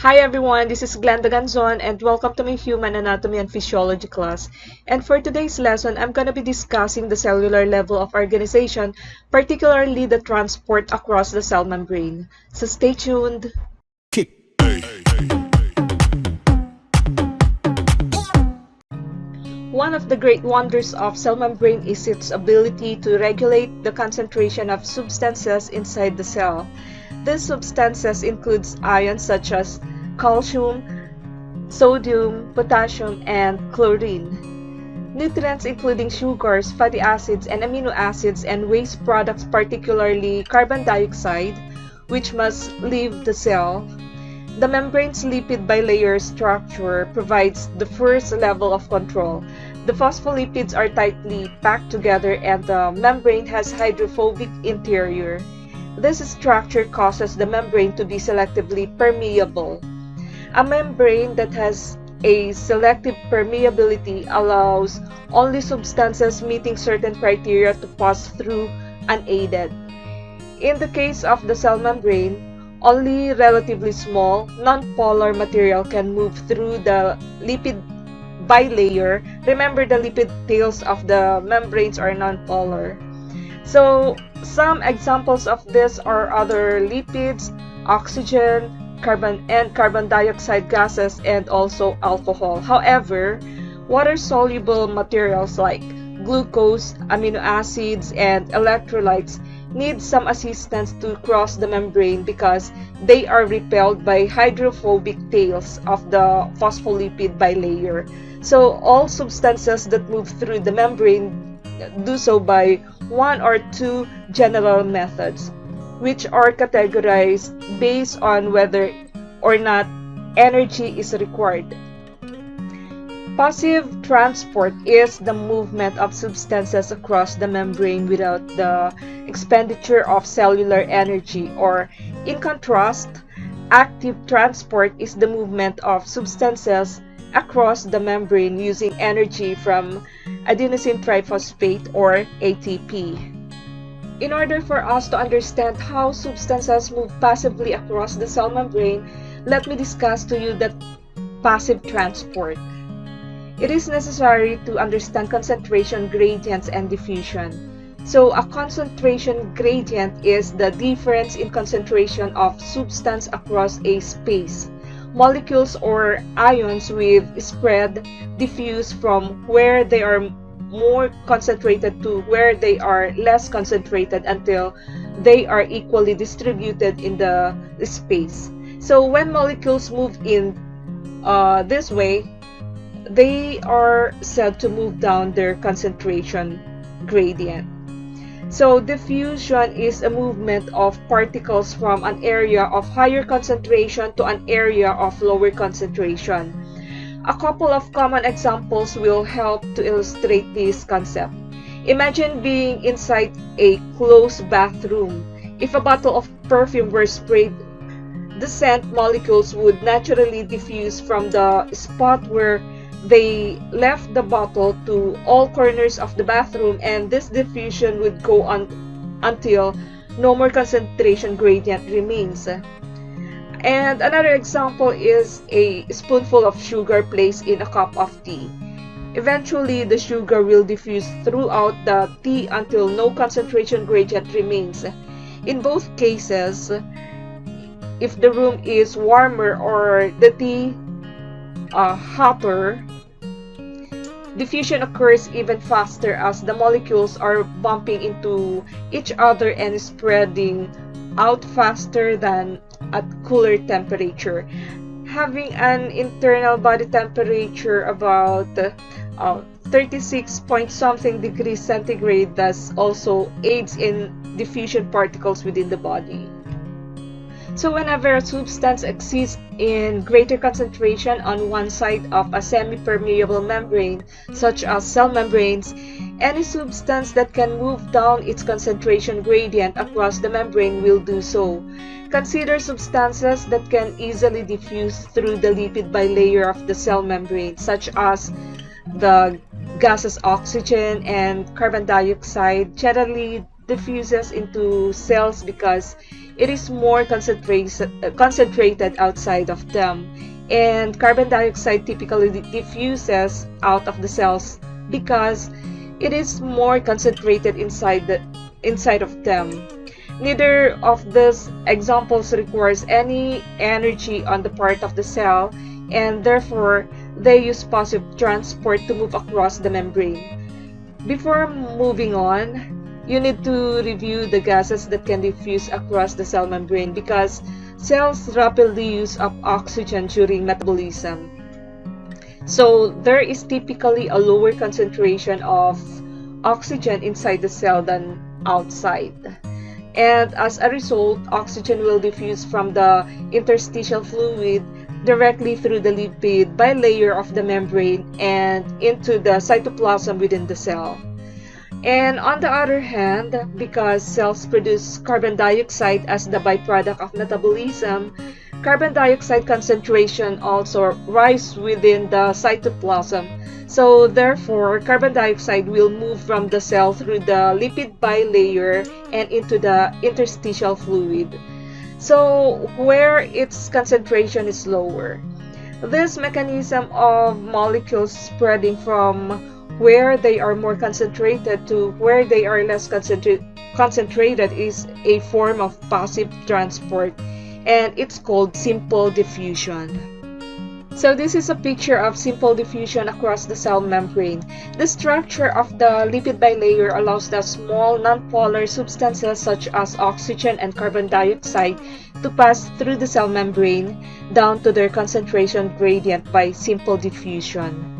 Hi everyone, this is Glenda Ganzon and welcome to my Human Anatomy and Physiology class. And for today's lesson, I'm going to be discussing the cellular level of organization, particularly the transport across the cell membrane. So stay tuned. One of the great wonders of cell membrane is its ability to regulate the concentration of substances inside the cell. These substances includes ions such as calcium, sodium, potassium, and chlorine. Nutrients including sugars, fatty acids, and amino acids, and waste products, particularly carbon dioxide, which must leave the cell. The membrane's lipid bilayer structure provides the first level of control. The phospholipids are tightly packed together and the membrane has hydrophobic interior. This structure causes the membrane to be selectively permeable. A membrane that has a selective permeability allows only substances meeting certain criteria to pass through unaided. In the case of the cell membrane, only relatively small, non-polar material can move through the lipid bilayer. Remember, the lipid tails of the membranes are non-polar. So, some examples of this are other lipids, oxygen, carbon dioxide gases, and also alcohol. However, water-soluble materials like glucose, amino acids, and electrolytes need some assistance to cross the membrane because they are repelled by hydrophobic tails of the phospholipid bilayer. So all substances that move through the membrane do so by one or two general methods, which are categorized based on whether or not energy is required. Passive transport is the movement of substances across the membrane without the expenditure of cellular energy, or in contrast, active transport is the movement of substances across the membrane using energy from adenosine triphosphate or ATP. In order for us to understand how substances move passively across the cell membrane, let me discuss to you the passive transport. It is necessary to understand concentration gradients and diffusion. So a concentration gradient is the difference in concentration of substance across a space. Molecules or ions will spread, diffuse from where they are more concentrated to where they are less concentrated until they are equally distributed in the space. So when molecules move in this way, they are said to move down their concentration gradient. So diffusion is a movement of particles from an area of higher concentration to an area of lower concentration. A couple of common examples will help to illustrate this concept. Imagine being inside a closed bathroom. If a bottle of perfume were sprayed, the scent molecules would naturally diffuse from the spot where they left the bottle to all corners of the bathroom, and this diffusion would go on until no more concentration gradient remains. And another example is a spoonful of sugar placed in a cup of tea. Eventually, the sugar will diffuse throughout the tea until no concentration gradient remains. In both cases, if the room is warmer or the tea hotter, diffusion occurs even faster as the molecules are bumping into each other and spreading out faster than at cooler temperature. Having an internal body temperature about 36 point something degrees centigrade thus also aids in diffusion particles within the body. So whenever a substance exists in greater concentration on one side of a semi-permeable membrane, such as cell membranes, any substance that can move down its concentration gradient across the membrane will do so. Consider substances that can easily diffuse through the lipid bilayer of the cell membrane, such as the gases oxygen and carbon dioxide generally diffuses into cells because it is more concentrated outside of them. And carbon dioxide typically diffuses out of the cells because it is more concentrated inside of them. Neither of these examples requires any energy on the part of the cell, and therefore they use passive transport to move across the membrane. Before moving on, you need to review the gases that can diffuse across the cell membrane because cells rapidly use up oxygen during metabolism. So there is typically a lower concentration of oxygen inside the cell than outside. And as a result, oxygen will diffuse from the interstitial fluid directly through the lipid bilayer of the membrane and into the cytoplasm within the cell. And on the other hand, because cells produce carbon dioxide as the byproduct of metabolism, carbon dioxide concentration also rises within the cytoplasm. So therefore, carbon dioxide will move from the cell through the lipid bilayer and into the interstitial fluid, so where its concentration is lower. This mechanism of molecules spreading from where they are more concentrated to where they are less concentrated is a form of passive transport, and it's called simple diffusion. So this is a picture of simple diffusion across the cell membrane. The structure of the lipid bilayer allows the small nonpolar substances such as oxygen and carbon dioxide to pass through the cell membrane down to their concentration gradient by simple diffusion.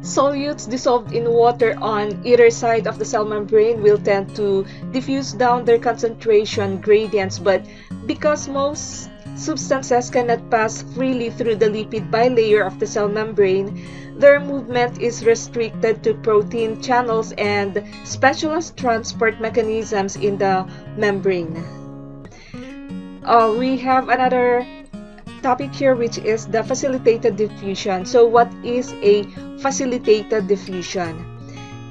Solutes dissolved in water on either side of the cell membrane will tend to diffuse down their concentration gradients, but because most substances cannot pass freely through the lipid bilayer of the cell membrane, their movement is restricted to protein channels and specialized transport mechanisms in the membrane. We have another topic here, which is the facilitated diffusion. So what is a facilitated diffusion?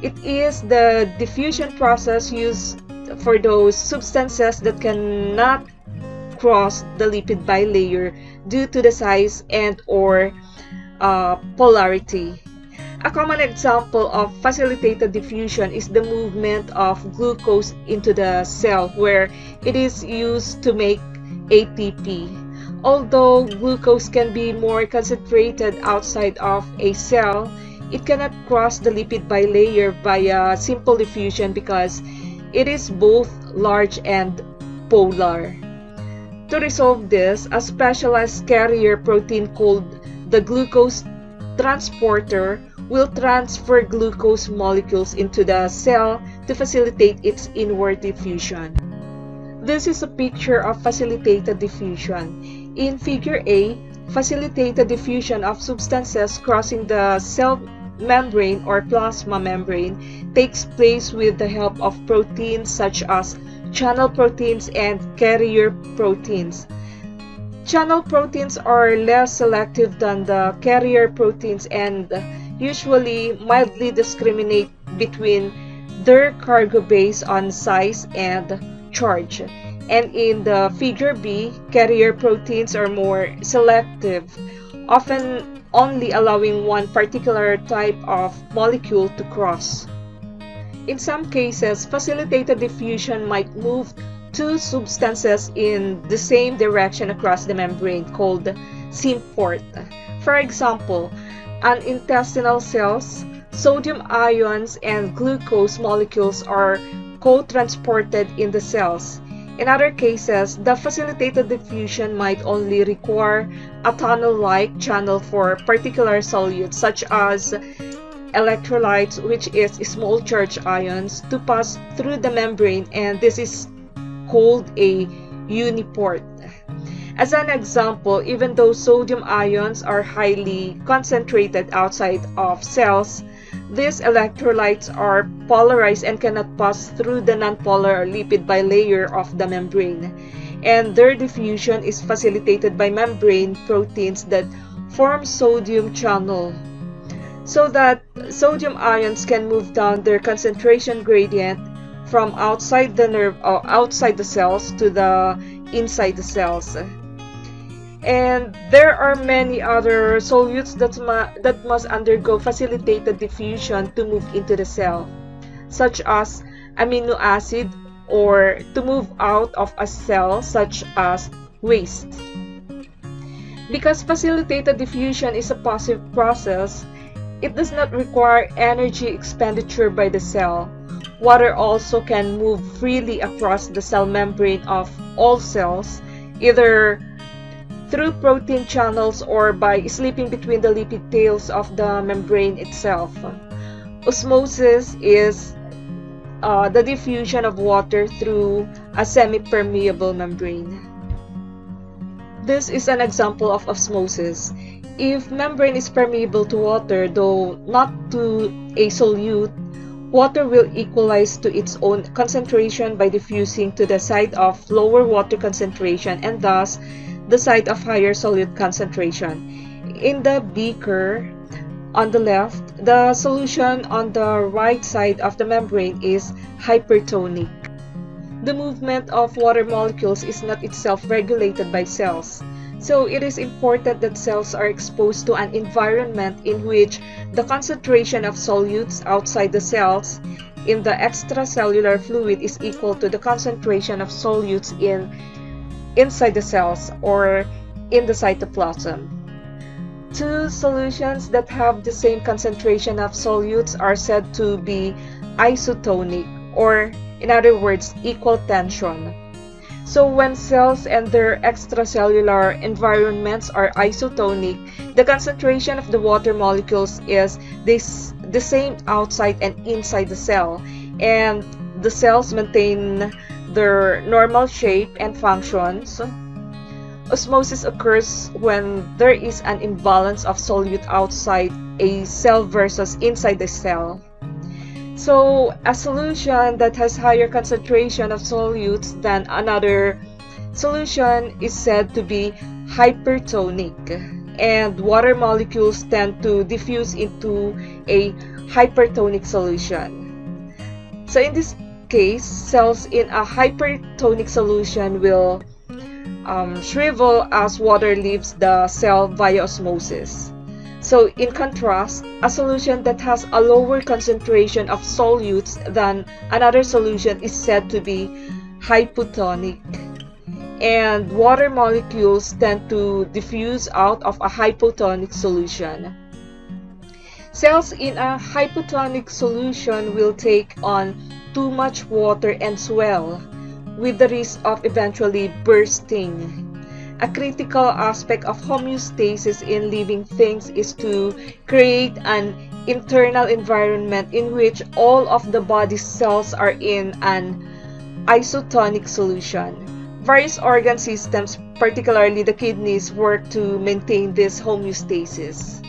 It is the diffusion process used for those substances that cannot cross the lipid bilayer due to the size and or polarity. A common example of facilitated diffusion is the movement of glucose into the cell, where it is used to make ATP. Although glucose can be more concentrated outside of a cell, it cannot cross the lipid bilayer via simple diffusion because it is both large and polar. To resolve this, a specialized carrier protein called the glucose transporter will transfer glucose molecules into the cell to facilitate its inward diffusion. This is a picture of facilitated diffusion. In Figure A, facilitated diffusion of substances crossing the cell membrane or plasma membrane takes place with the help of proteins such as channel proteins and carrier proteins. Channel proteins are less selective than the carrier proteins and usually mildly discriminate between their cargo based on size and charge. And in the Figure B, carrier proteins are more selective, often only allowing one particular type of molecule to cross. In some cases, facilitated diffusion might move two substances in the same direction across the membrane, called symport. For example, in intestinal cells, sodium ions and glucose molecules are co-transported in the cells. In other cases, the facilitated diffusion might only require a tunnel-like channel for particular solutes, such as electrolytes, which is small charge ions, to pass through the membrane, and this is called a uniport. As an example, even though sodium ions are highly concentrated outside of cells, these electrolytes are polarized and cannot pass through the nonpolar lipid bilayer of the membrane, and their diffusion is facilitated by membrane proteins that form sodium channel, so that sodium ions can move down their concentration gradient from outside the nerve or outside the cells to the inside the cells. And there are many other solutes that must undergo facilitated diffusion to move into the cell, such as amino acid, or to move out of a cell, such as waste. Because facilitated diffusion is a passive process, it does not require energy expenditure by the cell. Water also can move freely across the cell membrane of all cells, either through protein channels or by slipping between the lipid tails of the membrane itself. Osmosis is the diffusion of water through a semi-permeable membrane. This is an example of osmosis. If membrane is permeable to water, though not to a solute, water will equalize to its own concentration by diffusing to the side of lower water concentration and thus the side of higher solute concentration. In the beaker on the left, the solution on the right side of the membrane is hypertonic. The movement of water molecules is not itself regulated by cells. So it is important that cells are exposed to an environment in which the concentration of solutes outside the cells in the extracellular fluid is equal to the concentration of solutes inside the cells or in the cytoplasm. Two solutions that have the same concentration of solutes are said to be isotonic, or in other words, equal tension. So when cells and their extracellular environments are isotonic, the concentration of the water molecules is the same outside and inside the cell, and the cells maintain their normal shape and functions. Osmosis occurs when there is an imbalance of solute outside a cell versus inside the cell. So a solution that has higher concentration of solutes than another solution is said to be hypertonic, and water molecules tend to diffuse into a hypertonic solution. So in this case, cells in a hypertonic solution will shrivel as water leaves the cell via osmosis. So in contrast, a solution that has a lower concentration of solutes than another solution is said to be hypotonic, and water molecules tend to diffuse out of a hypotonic solution. Cells in a hypotonic solution will take on too much water and swell, with the risk of eventually bursting. A critical aspect of homeostasis in living things is to create an internal environment in which all of the body's cells are in an isotonic solution. Various organ systems, particularly the kidneys, work to maintain this homeostasis.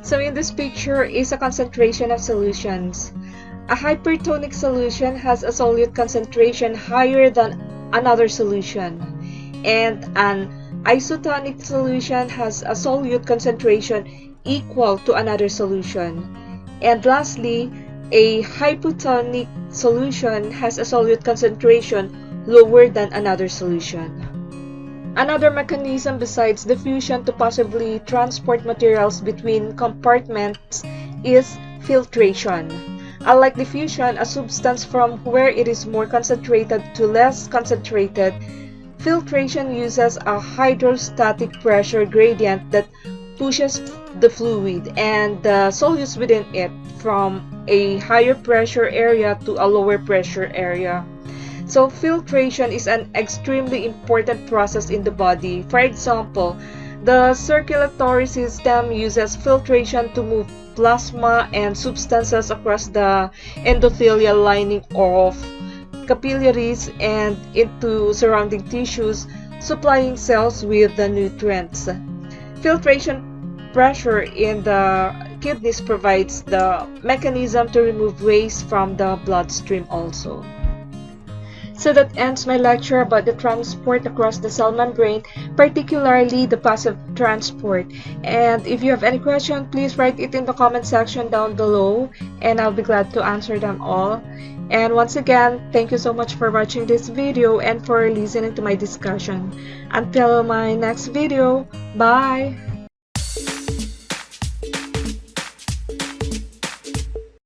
So in this picture is a concentration of solutions. A hypertonic solution has a solute concentration higher than another solution, and an isotonic solution has a solute concentration equal to another solution. And lastly, a hypotonic solution has a solute concentration lower than another solution. Another mechanism besides diffusion to possibly transport materials between compartments is filtration. Unlike diffusion, a substance from where it is more concentrated to less concentrated, filtration uses a hydrostatic pressure gradient that pushes the fluid and the solutes within it from a higher pressure area to a lower pressure area. So filtration is an extremely important process in the body. For example, the circulatory system uses filtration to move plasma and substances across the endothelial lining of capillaries and into surrounding tissues, supplying cells with the nutrients. Filtration pressure in the kidneys provides the mechanism to remove waste from the bloodstream also. So that ends my lecture about the transport across the cell membrane, particularly the passive transport. And if you have any question, please write it in the comment section down below, and I'll be glad to answer them all. And once again, thank you so much for watching this video and for listening to my discussion. Until my next video, bye!